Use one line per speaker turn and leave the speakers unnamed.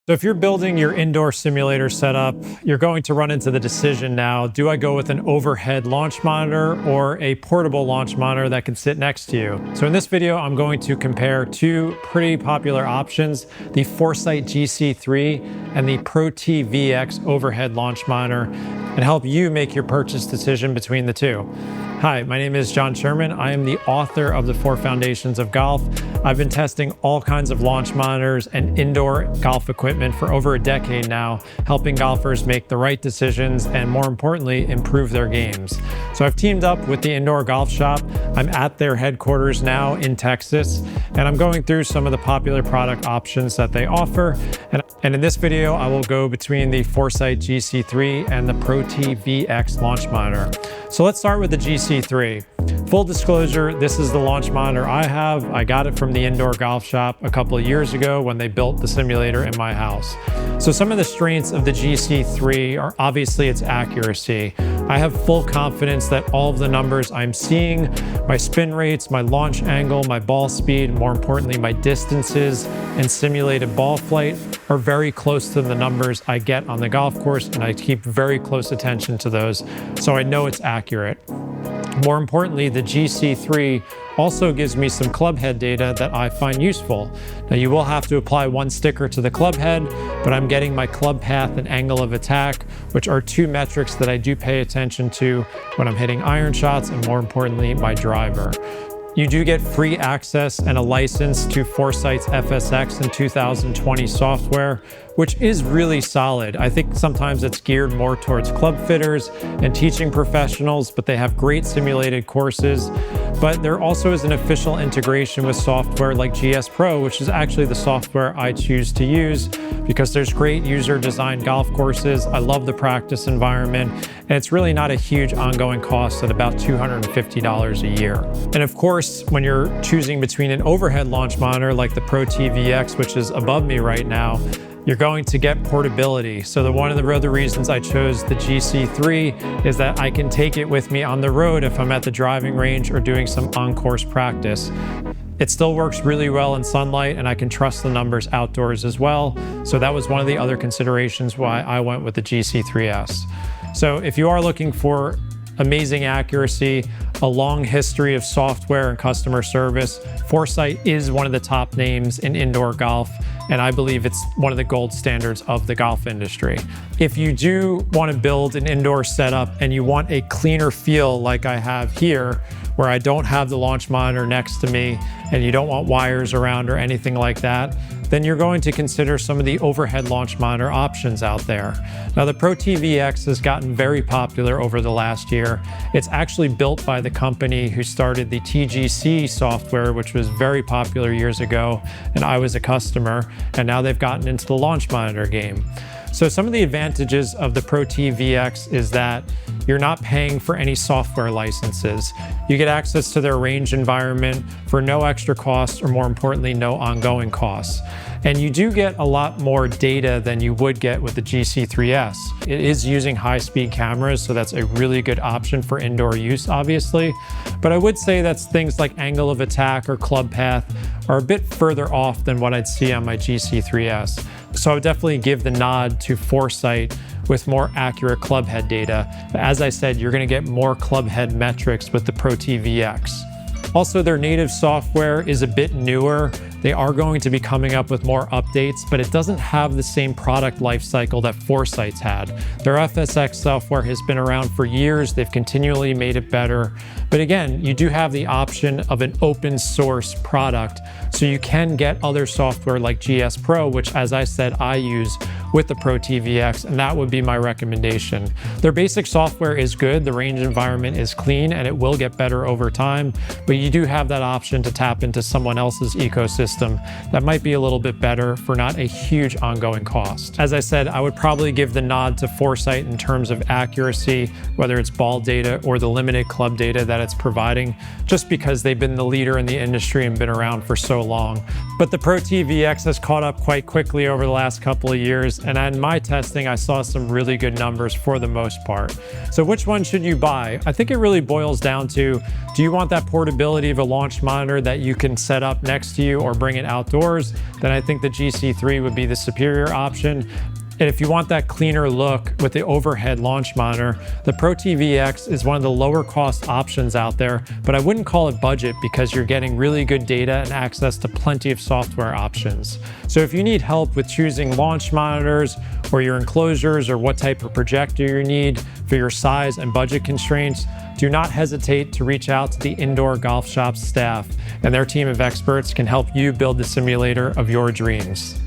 So if you're building your indoor simulator setup, you're going to run into the decision now, do I go with an overhead launch monitor or a portable launch monitor that can sit next to you? So in this video, I'm going to compare two pretty popular options, the Foresight GC3 and the ProTee VX overhead launch monitor, and help you make your purchase decision between the two. Hi, my name is Jon Sherman. I am the author of The 4 Foundations of Golf. I've been testing all kinds of launch monitors and indoor golf equipment for over a decade now, helping golfers make the right decisions and, more importantly, improve their games. So I've teamed up with the Indoor Golf Shop. I'm at their headquarters now in Texas, and I'm going through some of the popular product options that they offer. And in this video, I will go between the Foresight GC3 and the ProTee VX launch monitor. So let's start with the GC3. Full disclosure, this is the launch monitor I have. I got it from the Indoor Golf Shop a couple of years ago when they built the simulator in my house. So some of the strengths of the GC3 are obviously its accuracy. I have full confidence that all of the numbers I'm seeing, my spin rates, my launch angle, my ball speed, more importantly, my distances and simulated ball flight are very close to the numbers I get on the golf course, and I keep very close attention to those, so I know it's accurate. More importantly, the GC3 also gives me some club head data that I find useful. Now, you will have to apply one sticker to the club head, but I'm getting my club path and angle of attack, which are two metrics that I do pay attention to when I'm hitting iron shots, and more importantly, my driver. You do get free access and a license to Foresight's FSX in 2020 software, which is really solid. I think sometimes it's geared more towards club fitters and teaching professionals, but they have great simulated courses. But there also is an official integration with software like GS Pro, which is actually the software I choose to use because there's great user-designed golf courses. I love the practice environment, and it's really not a huge ongoing cost at about $250 a year. And of course, when you're choosing between an overhead launch monitor like the ProTee VX, which is above me right now, you're going to get portability. So one of the other reasons I chose the GC3 is that I can take it with me on the road if I'm at the driving range or doing some on-course practice. It still works really well in sunlight, and I can trust the numbers outdoors as well. So that was one of the other considerations why I went with the GC3S. So if you are looking for amazing accuracy, a long history of software and customer service, Foresight is one of the top names in indoor golf, and I believe it's one of the gold standards of the golf industry. If you do want to build an indoor setup and you want a cleaner feel like I have here, where I don't have the launch monitor next to me and you don't want wires around or anything like that, then you're going to consider some of the overhead launch monitor options out there. Now, the ProTee VX has gotten very popular over the last year. It's actually built by the company who started the TGC software, which was very popular years ago, and I was a customer, and now they've gotten into the launch monitor game. So some of the advantages of the ProTee VX is that you're not paying for any software licenses. You get access to their range environment for no extra costs, or more importantly, no ongoing costs. And you do get a lot more data than you would get with the GC3S. It is using high-speed cameras, so that's a really good option for indoor use, obviously. But I would say that things like angle of attack or club path are a bit further off than what I'd see on my GC3S. So I would definitely give the nod to Foresight with more accurate club head data. But as I said, you're going to get more club head metrics with the ProTee VX. Also, their native software is a bit newer. They are going to be coming up with more updates, but it doesn't have the same product lifecycle that Foresight's had. Their FSX software has been around for years. They've continually made it better. But again, you do have the option of an open source product, so you can get other software like GS Pro, which, as I said, I use with the ProTee VX, and that would be my recommendation. Their basic software is good, the range environment is clean, and it will get better over time, but you do have that option to tap into someone else's ecosystem that might be a little bit better for not a huge ongoing cost. As I said, I would probably give the nod to Foresight in terms of accuracy, whether it's ball data or the limited club data that it's providing, just because they've been the leader in the industry and been around for so long. But the ProTee VX has caught up quite quickly over the last couple of years, and in my testing, I saw some really good numbers for the most part. So which one should you buy? I think it really boils down to, do you want that portability of a launch monitor that you can set up next to you or bring it outdoors, then I think the GC3 would be the superior option. And if you want that cleaner look with the overhead launch monitor, the ProTee VX is one of the lower cost options out there, but I wouldn't call it budget because you're getting really good data and access to plenty of software options. So if you need help with choosing launch monitors or your enclosures or what type of projector you need for your size and budget constraints, do not hesitate to reach out to the Indoor Golf Shop staff, and their team of experts can help you build the simulator of your dreams.